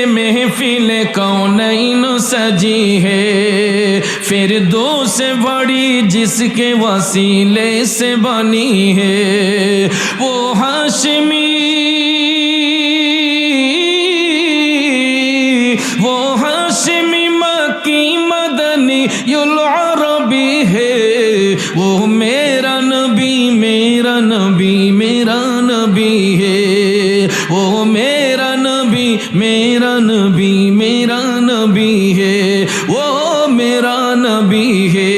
محفل کونین سجی ہے، فردوس سے بڑی جس کے وسیلے سے بنی ہے، وہ ہاشمی مکی مدنی العربی ہے، وہ میرا نبی میرا نبی میرا نبی ہے، وہ میرا نبی میرا نبی میرا نبی ہے، وہ میرا نبی ہے۔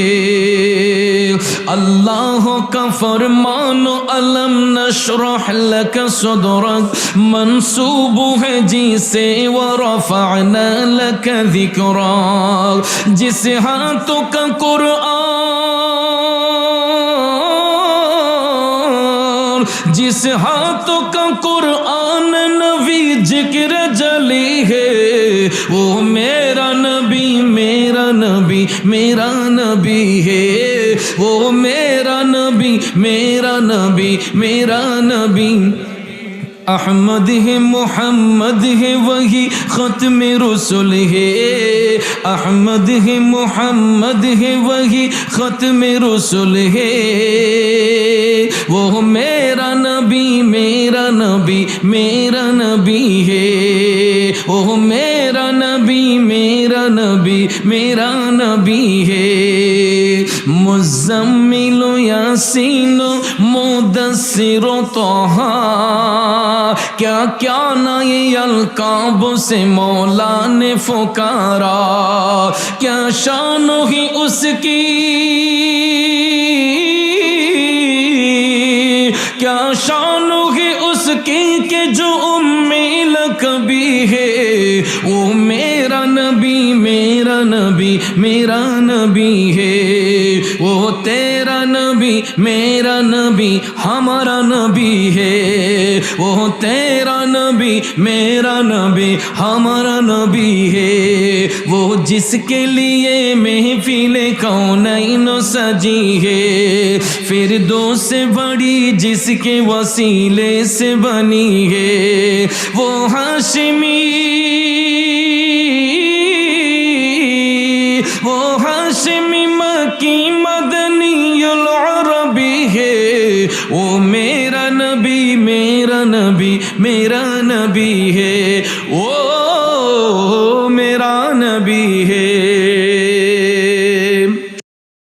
اللہ کا فرمان علم نشرح لک صدرک منسوب ہے جی سے، ورفعنا لک ذکرک، جس ہاتھوں کا جس ہاتھوں کا قرآن نبی ذکر جلی ہے، وہ میرا نبی میرا نبی میرا نبی ہے، وہ میرا نبی میرا نبی میرا نبی۔ احمد ہے محمد ہے وہی ختم رسول ہے، احمد ہے محمد ہے وہی ختم رسول ہے، وہ میرا نبی میرا نبی میرا نبی ہے، وہ میرا نبی میرا نبی میرا نبی ہے۔ مزمل یاسین مدثر طہ، کیا کیا نئی القاب سے مولا نے پکارا، کیا شان ہی اس کی، کیا شان ہی اس کی کہ جو امی لقبی ہے، وہ میرا نبی میرا نبی میرا نبی ہے، وہ تیرا نبی میرا نبی ہمارا نبی ہے، وہ تیرا نبی میرا نبی ہمارا نبی ہے، وہ جس کے لیے محفل کونین سجی ہے، فردوس سے بڑی جس کے وسیلے سے بنی ہے، وہ ہاشمی مکی مدنی العربی ہے، وہ میرا نبی میرا نبی میرا نبی ہے، وہ